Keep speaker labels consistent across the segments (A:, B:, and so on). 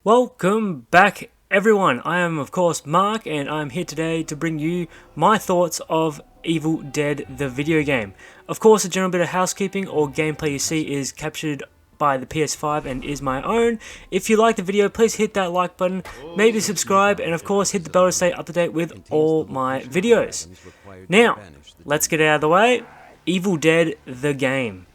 A: Welcome back everyone, I am of course Mark and I'm here today to bring you my thoughts of Evil Dead the video game. Of course a general bit of housekeeping, all gameplay you see is captured by the PS5 and is my own. If you like the video please hit that like button, maybe subscribe and of course hit the bell to stay up to date with all my videos. Now, let's get it out of the way. Evil Dead the game.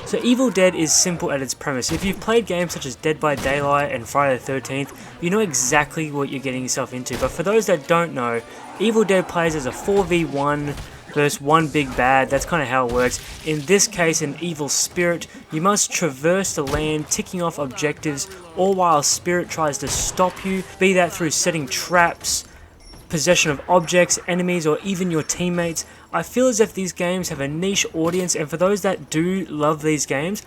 A: So Evil Dead is simple at its premise. If you've played games such as Dead by Daylight and Friday the 13th, you know exactly what you're getting yourself into. But for those that don't know, Evil Dead plays as a 4v1 versus one big bad. That's kind of how it works. In this case, an evil spirit. You must traverse the land, ticking off objectives, all while a spirit tries to stop you, be that through setting traps, possession of objects, enemies, or even your teammates. I feel as if these games have a niche audience, and for those that do love these games,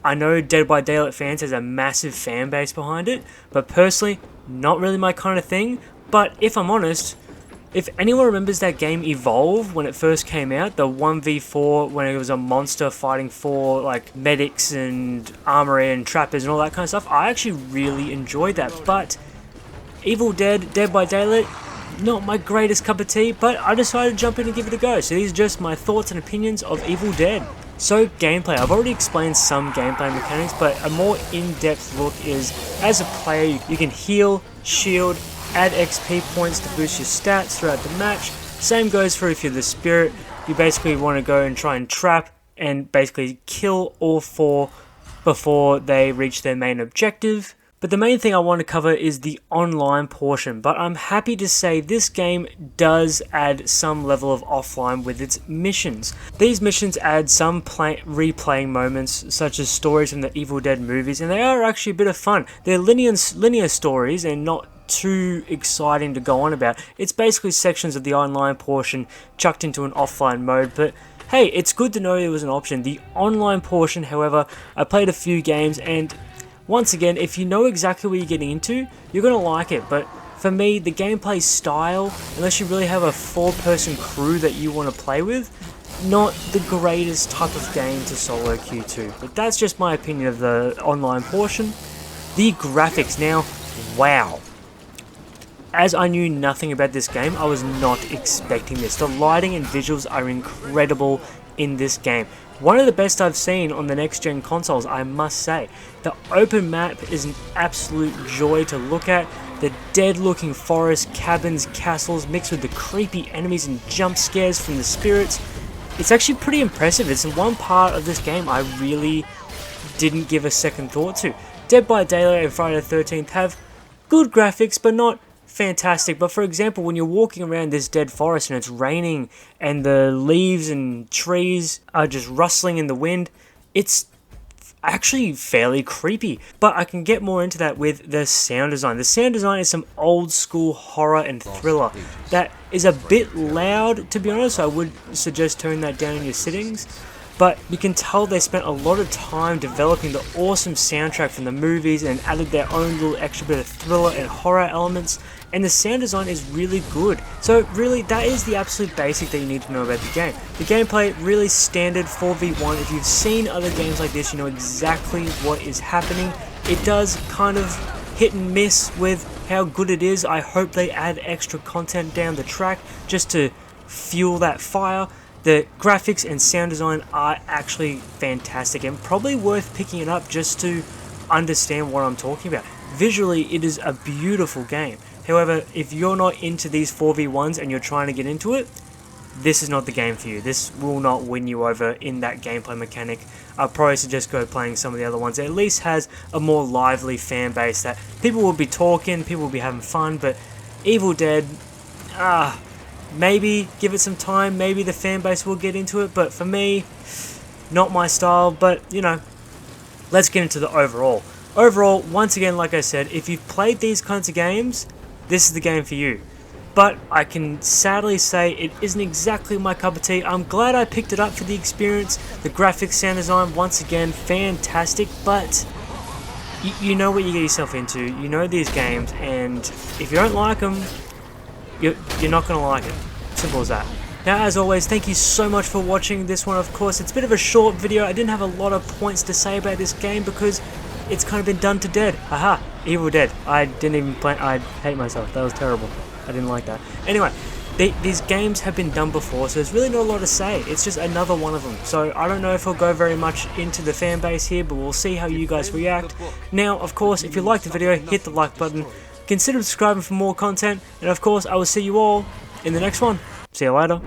A: I know Dead by Daylight fans has a massive fan base behind it, but personally, not really my kind of thing. But if I'm honest, if anyone remembers that game Evolve when it first came out, the 1v4 when it was a monster fighting for like medics and armory and trappers and all that kind of stuff, I actually really enjoyed that. But Evil Dead, Dead by Daylight, not my greatest cup of tea, but I decided to jump in and give it a go. So these are just my thoughts and opinions of Evil Dead. So gameplay, I've already explained some gameplay mechanics, but a more in-depth look is, as a player, you can heal, shield, add XP points to boost your stats throughout the match. Same goes for if you're the spirit, you basically want to go and try and trap and basically kill all four before they reach their main objective. But the main thing I want to cover is the online portion, but I'm happy to say this game does add some level of offline with its missions. These missions add some replaying moments, such as stories from the Evil Dead movies, and they are actually a bit of fun. They're linear stories and not too exciting to go on about. It's basically sections of the online portion chucked into an offline mode, but hey, it's good to know there was an option. The online portion, however, I played a few games and once again, if you know exactly what you're getting into, you're going to like it. But for me, the gameplay style, unless you really have a 4-person crew that you want to play with, not the greatest type of game to solo queue to. But that's just my opinion of the online portion. The graphics now, wow. As I knew nothing about this game, I was not expecting this. The lighting and visuals are incredible in this game. One of the best I've seen on the next gen consoles, I must say. The open map is an absolute joy to look at. The dead looking forest, cabins, castles mixed with the creepy enemies and jump scares from the spirits. It's actually pretty impressive. It's one part of this game I really didn't give a second thought to. Dead by Daylight and Friday the 13th have good graphics but not fantastic. But for example, when you're walking around this dead forest and it's raining and the leaves and trees are just rustling in the wind, it's actually fairly creepy. But I can get more into that with the sound design. The sound design is some old school horror and thriller that is a bit loud, to be honest. I would suggest turning that down in your settings. But you can tell they spent a lot of time developing the awesome soundtrack from the movies and added their own little extra bit of thriller and horror elements, and the sound design is really good. So really, that is the absolute basic that you need to know about the game. The gameplay, really standard 4v1. If you've seen other games like this, you know exactly what is happening. It does kind of hit and miss with how good it is. I hope they add extra content down the track just to fuel that fire. The graphics and sound design are actually fantastic and probably worth picking it up just to understand what I'm talking about. Visually, it is a beautiful game. However, if you're not into these 4v1s and you're trying to get into it, this is not the game for you. This will not win you over in that gameplay mechanic. I'd probably suggest go playing some of the other ones. It at least has a more lively fan base that people will be talking, people will be having fun, but Evil Dead, maybe give it some time, maybe the fan base will get into it, but for me, not my style. But you know, let's get into the overall. Overall, once again, like I said, if you've played these kinds of games, this is the game for you. But I can sadly say it isn't exactly my cup of tea. I'm glad I picked it up for the experience. The graphics, sound design, once again, fantastic, but you know what you get yourself into. You know these games, and if you don't like them, you're not going to like it. Simple as that. Now, as always, thank you so much for watching this one. Of course, it's a bit of a short video. I didn't have a lot of points to say about this game because it's kind of been done to dead. Haha, Evil Dead. I didn't even plan. I hate myself. That was terrible. I didn't like that. Anyway, these games have been done before, so there's really not a lot to say. It's just another one of them. So I don't know if I'll go very much into the fan base here, but we'll see how you guys react. Now, of course, if you liked the video, hit the like button. Consider subscribing for more content, and of course, I will see you all in the next one. See you later.